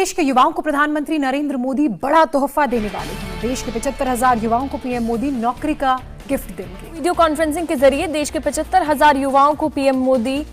देश के युवाओं को प्रधानमंत्री नरेंद्र मोदी बड़ा तोहफा देने वाले हैं। देश के 75,000 युवाओं को पीएम मोदी नौकरी का गिफ्ट देंगे। वीडियो कॉन्फ्रेंसिंग के जरिए देश के 75,000 युवाओं को पीएम मोदी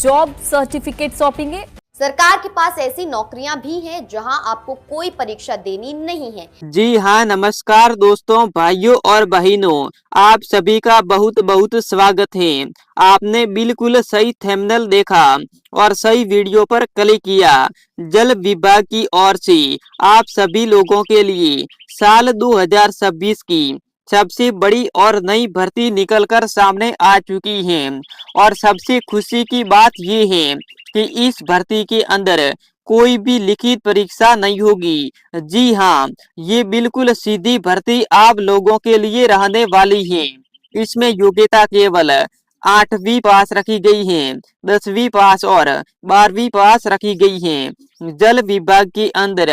जॉब सर्टिफिकेट सौंपेंगे। सरकार के पास ऐसी नौकरियां भी हैं जहां आपको कोई परीक्षा देनी नहीं है। जी हाँ, नमस्कार दोस्तों, भाइयों और बहनों, आप सभी का बहुत बहुत स्वागत है। आपने बिल्कुल सही थंबनेल देखा और सही वीडियो पर क्लिक किया। जल विभाग की ओर से आप सभी लोगों के लिए साल 2026 की सबसे बड़ी और नई भर्ती निकलकर सामने आ चुकी है। और सबसे खुशी की बात ये है कि इस भर्ती के अंदर कोई भी लिखित परीक्षा नहीं होगी। जी हाँ, ये बिल्कुल सीधी भर्ती आप लोगों के लिए रहने वाली है। इसमें योग्यता केवल 8वीं पास रखी गई है, 10वीं पास और 12वीं पास रखी गई है। जल विभाग के अंदर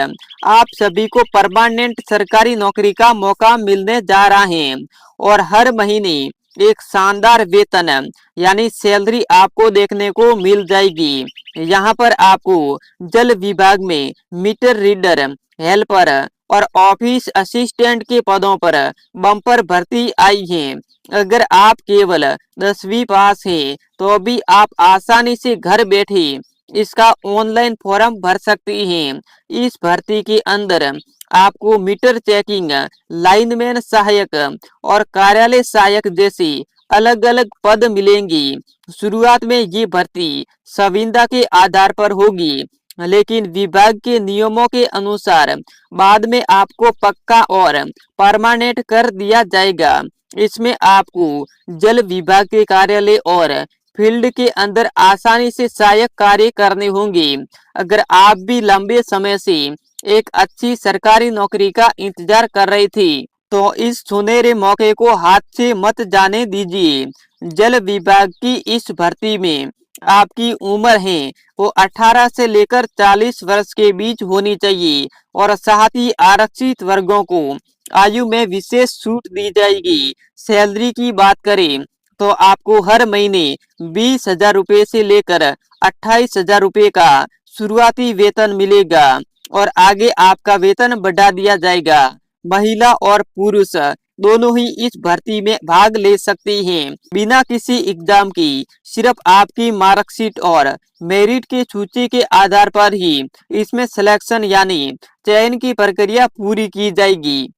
आप सभी को परमानेंट सरकारी नौकरी का मौका मिलने जा रहा है और हर महीने एक शानदार वेतन यानी सैलरी आपको देखने को मिल जाएगी। यहाँ पर आपको जल विभाग में मीटर रीडर, हेल्पर और ऑफिस असिस्टेंट के पदों पर बम्पर भर्ती आई है। अगर आप केवल 10वीं पास हैं तो भी आप आसानी से घर बैठे इसका ऑनलाइन फॉर्म भर सकती हैं। इस भर्ती के अंदर आपको मीटर चेकिंग, लाइनमैन सहायक और कार्यालय सहायक जैसी अलग अलग पद मिलेंगी। शुरुआत में ये भर्ती संविदा के आधार पर होगी, लेकिन विभाग के नियमों के अनुसार बाद में आपको पक्का और परमानेंट कर दिया जाएगा। इसमें आपको जल विभाग के कार्यालय और फील्ड के अंदर आसानी से सहायक कार्य करने होंगे। अगर आप भी लंबे समय से एक अच्छी सरकारी नौकरी का इंतजार कर रहे थे तो इस सुनहरे मौके को हाथ से मत जाने दीजिए। जल विभाग की इस भर्ती में आपकी उम्र है वो 18 से लेकर 40 वर्ष के बीच होनी चाहिए और साथ ही आरक्षित वर्गों को आयु में विशेष छूट दी जाएगी। सैलरी की बात करें तो आपको हर महीने 20,000 रुपए से लेकर 28,000 रुपए का शुरुआती वेतन मिलेगा और आगे आपका वेतन बढ़ा दिया जाएगा। महिला और पुरुष दोनों ही इस भर्ती में भाग ले सकते हैं बिना किसी एग्जाम की। सिर्फ आपकी मार्कशीट और मेरिट के सूची के आधार पर ही इसमें सिलेक्शन यानी चयन की प्रक्रिया पूरी की जाएगी।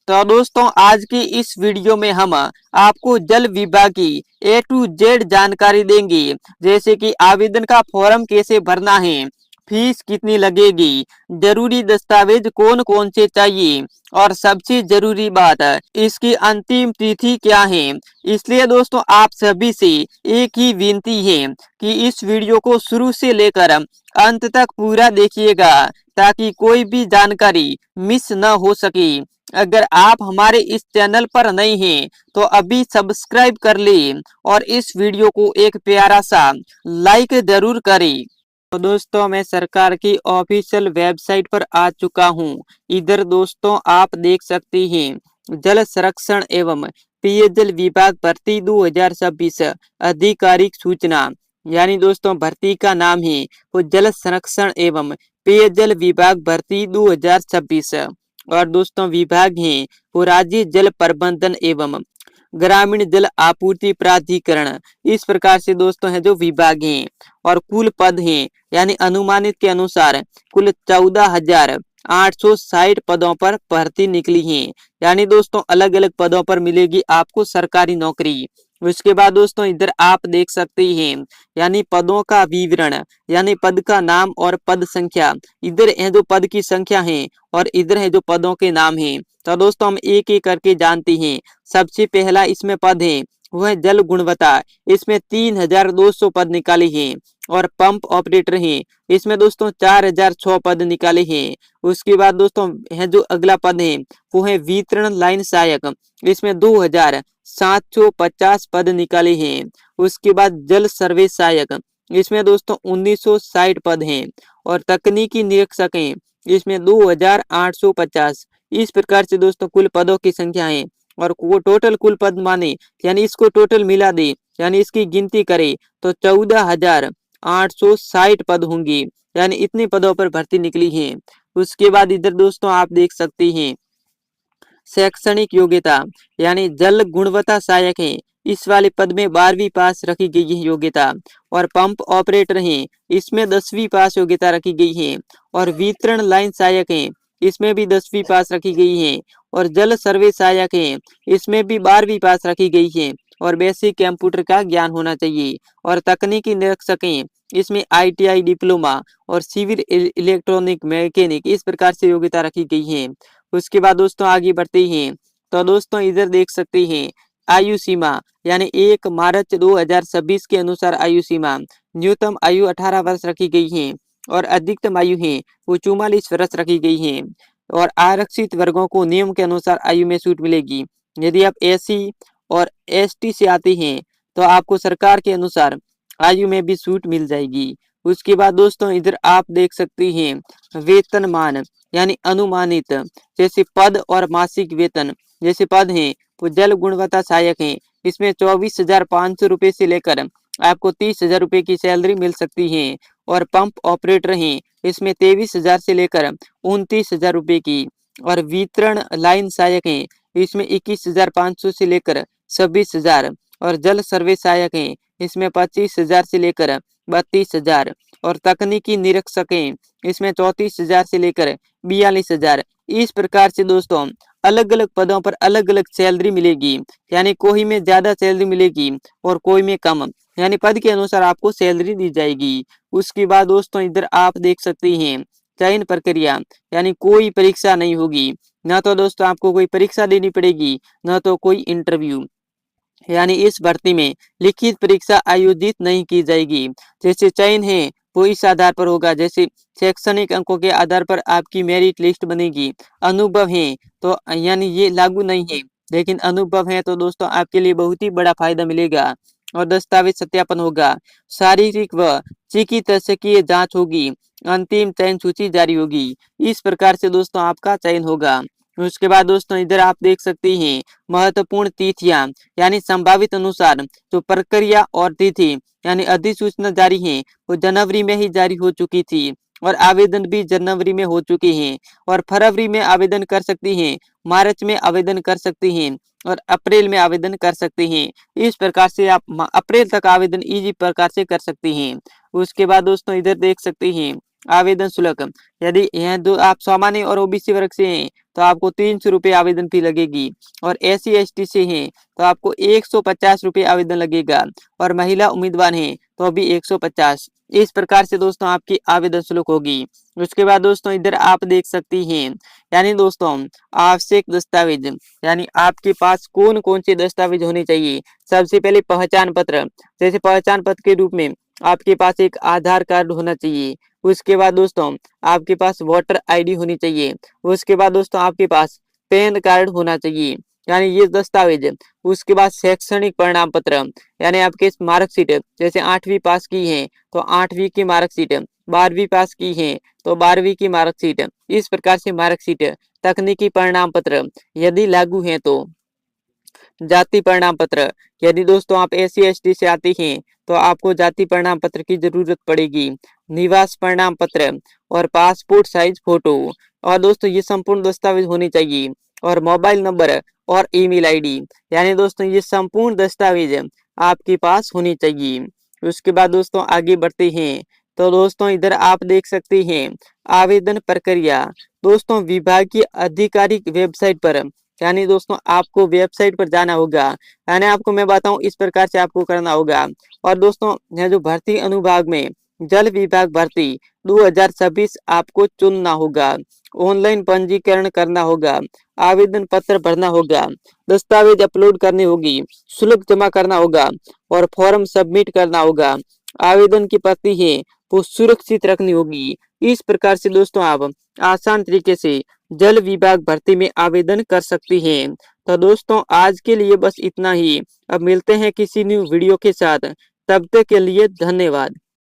तो दोस्तों, आज की इस वीडियो में हम आपको जल विभाग की A to Z जानकारी देंगे, जैसे कि आवेदन का फॉर्म कैसे भरना है, फीस कितनी लगेगी, जरूरी दस्तावेज कौन कौन से चाहिए और सबसे जरूरी बात इसकी अंतिम तिथि क्या है। इसलिए दोस्तों, आप सभी से एक ही विनती है कि इस वीडियो को शुरू से लेकर अंत तक पूरा देखिएगा ताकि कोई भी जानकारी मिस न हो सके। अगर आप हमारे इस चैनल पर नए हैं तो अभी सब्सक्राइब कर लें और इस वीडियो को एक प्यारा सा लाइक जरूर करें। तो दोस्तों, मैं सरकार की ऑफिशियल वेबसाइट पर आ चुका हूं। इधर दोस्तों आप देख सकते हैं जल संरक्षण एवं पेयजल विभाग भर्ती 2026 आधिकारिक सूचना, यानी दोस्तों भर्ती का नाम है वो जल संरक्षण एवं पेयजल विभाग भर्ती 2026 और दोस्तों विभाग है वो राज्य जल प्रबंधन एवं ग्रामीण जल आपूर्ति प्राधिकरण। इस प्रकार से दोस्तों है जो विभाग हैं और कुल पद हैं यानी अनुमानित के अनुसार कुल 14,860 पदों पर भर्ती निकली है। यानी दोस्तों अलग अलग पदों पर मिलेगी आपको सरकारी नौकरी। उसके बाद दोस्तों इधर आप देख सकते हैं यानी पदों का विवरण, यानी पद का नाम और पद संख्या। इधर है जो पद की संख्या है और इधर है जो पदों के नाम है। तो दोस्तों हम एक एक करके जानते हैं। सबसे पहला इसमें पद है वो है जल गुणवत्ता, इसमें 3,200 पद निकाले हैं और पंप ऑपरेटर हैं, इसमें दोस्तों 4,006 पद निकाले हैं। उसके बाद दोस्तों है जो अगला पद है वो है वितरण लाइन सहायक, इसमें 2,750 पद निकाले हैं। उसके बाद जल सर्वे सहायक, इसमें दोस्तों 1,960 पद हैं और तकनीकी निरीक्षक हैं, इसमें 2,850। इस प्रकार से दोस्तों कुल पदों की संख्या है और वो टोटल कुल पद माने यानी इसको टोटल मिला दे यानी इसकी गिनती करे तो 14,860 पद होंगे। यानी इतने पदों पर भर्ती निकली है। उसके बाद इधर दोस्तों आप देख सकते हैं शैक्षणिक योग्यता यानी जल गुणवत्ता सहायक है, इस वाले पद में 12वीं पास रखी गई है योग्यता। और पंप ऑपरेटर हैं, इसमें 10वीं पास योग्यता रखी गई है। और वितरण लाइन सहायक है, इसमें भी 10वीं पास रखी गई है। और जल सर्वे सहायक है, इसमें भी 12वीं पास रखी गई है। और बेसिक कंप्यूटर का ज्ञान होना चाहिए। और तकनीकी निरीक्षक हैं, इसमें ITI डिप्लोमा और सिविल इलेक्ट्रॉनिक मैकेनिक इस प्रकार से योग्यता रखी गई है। उसके बाद दोस्तों आगे बढ़ते हैं तो दोस्तों इधर देख सकते हैं आयु सीमा यानी 1 मार्च 2026 के अनुसार आयु सीमा न्यूनतम आयु 18 वर्ष रखी गई है और अधिकतम आयु है वो 44 वर्ष रखी गई है। और आरक्षित वर्गों को नियम के अनुसार आयु में छूट मिलेगी। यदि आप SC और ST से आते हैं तो आपको सरकार के अनुसार आयु में भी छूट मिल जाएगी। उसके बाद दोस्तों इधर आप देख सकते हैं वेतनमान यानी अनुमानित जैसे पद और मासिक वेतन जैसे पद हैं वो जल गुणवत्ता सहायक हैं, इसमें 24,500 रुपए से लेकर आपको 30,000 रुपए की सैलरी मिल सकती है। और पंप ऑपरेटर हैं, इसमें 23,000 से लेकर 29,000 रुपए की। और वितरण लाइन सहायक हैं, इसमें 21,500 से लेकर 26,000। और जल सर्वे सहायक हैं, इसमें 25,000 से लेकर 32,000। और तकनीकी निरीक्षक हैं, इसमें 34,000 से लेकर 42,000। इस प्रकार से दोस्तों अलग अलग पदों पर अलग अलग सैलरी मिलेगी, यानी कोई में ज्यादा सैलरी मिलेगी और कोई में कम, यानी पद के अनुसार आपको सैलरी दी जाएगी। उसके बाद दोस्तों इधर आप देख सकते हैं चयन प्रक्रिया यानी कोई परीक्षा नहीं होगी, ना तो दोस्तों आपको कोई परीक्षा देनी पड़ेगी ना तो कोई इंटरव्यू, यानी इस भर्ती में लिखित परीक्षा आयोजित नहीं की जाएगी। जैसे चयन है वो इस आधार पर होगा, जैसे शैक्षणिक अंकों के आधार पर आपकी मेरिट लिस्ट बनेगी। अनुभव है तो यानी ये लागू नहीं है, लेकिन अनुभव है तो दोस्तों आपके लिए बहुत ही बड़ा फायदा मिलेगा। और दस्तावेज सत्यापन होगा, शारीरिक व चिकित्सकीय जांच होगी, अंतिम चयन सूची जारी होगी। इस प्रकार से दोस्तों आपका चयन होगा। उसके बाद दोस्तों इधर आप देख सकते हैं महत्वपूर्ण तिथियां यानी संभावित अनुसार जो प्रक्रिया और तिथि यानी अधिसूचना जारी है वो जनवरी में ही जारी हो चुकी थी और आवेदन भी जनवरी में हो चुके हैं। और फरवरी में आवेदन कर सकती हैं, मार्च में आवेदन कर सकती हैं और अप्रैल में आवेदन कर सकते हैं। इस प्रकार से आप अप्रैल तक आवेदन इजी प्रकार से कर सकते हैं। उसके बाद दोस्तों इधर देख सकते हैं आवेदन शुल्क, यदि यह दो आप सामान्य और OBC वर्ग से हैं तो आपको 300 रुपये आवेदन फी लगेगी। और SC ST से हैं तो आपको 150 रुपये आवेदन लगेगा। और महिला उम्मीदवार हैं तो भी 150। इस प्रकार से दोस्तों आपकी आवेदन शुल्क होगी। उसके बाद दोस्तों इधर आप देख सकती हैं यानी दोस्तों आवश्यक दस्तावेज यानी आपके पास कौन कौन से दस्तावेज होने चाहिए। सबसे पहले पहचान पत्र, जैसे पहचान पत्र के रूप में आपके पास एक आधार कार्ड होना चाहिए। उसके बाद दोस्तों आपके पास वोटर ID होनी चाहिए। उसके बाद दोस्तों आपके पास पैन कार्ड होना चाहिए, यानी ये दस्तावेज। उसके बाद शैक्षणिक प्रमाण पत्र यानी आपके मार्कशीट, जैसे 8वीं पास की है तो 8वीं की मार्कशीट, 12वीं पास की है तो 12वीं की मार्कशीट, इस प्रकार से मार्कशीट। तकनीकी प्रमाण पत्र यदि लागू है तो जाति प्रमाण पत्र, यदि दोस्तों आप SC ST से आते हैं तो आपको जाति प्रमाण पत्र की जरूरत पड़ेगी। निवास प्रमाण पत्र और पासपोर्ट साइज फोटो। और दोस्तों ये संपूर्ण दस्तावेज होने चाहिए। और मोबाइल नंबर और ईमेल ID, यानी दोस्तों ये संपूर्ण दस्तावेज आपके पास होनी चाहिए। उसके बाद दोस्तों आगे बढ़ते हैं तो दोस्तों इधर आप देख सकते हैं आवेदन प्रक्रिया। दोस्तों विभाग की आधिकारिक वेबसाइट पर, यानी दोस्तों आपको वेबसाइट पर जाना होगा, यानी आपको मैं बताऊं इस प्रकार से आपको करना होगा। और दोस्तों यह जो भर्ती अनुभाग में जल विभाग भर्ती 2026 आपको चुनना होगा, ऑनलाइन पंजीकरण करना होगा, आवेदन पत्र भरना होगा, दस्तावेज अपलोड करनी होगी, शुल्क जमा करना होगा और फॉर्म सबमिट करना होगा। आवेदन की प्रति है वो सुरक्षित रखनी होगी। इस प्रकार से दोस्तों आप आसान तरीके से जल विभाग भर्ती में आवेदन कर सकती हैं। तो दोस्तों आज के लिए बस इतना ही। अब मिलते हैं किसी न्यू वीडियो के साथ, तब तक के लिए धन्यवाद।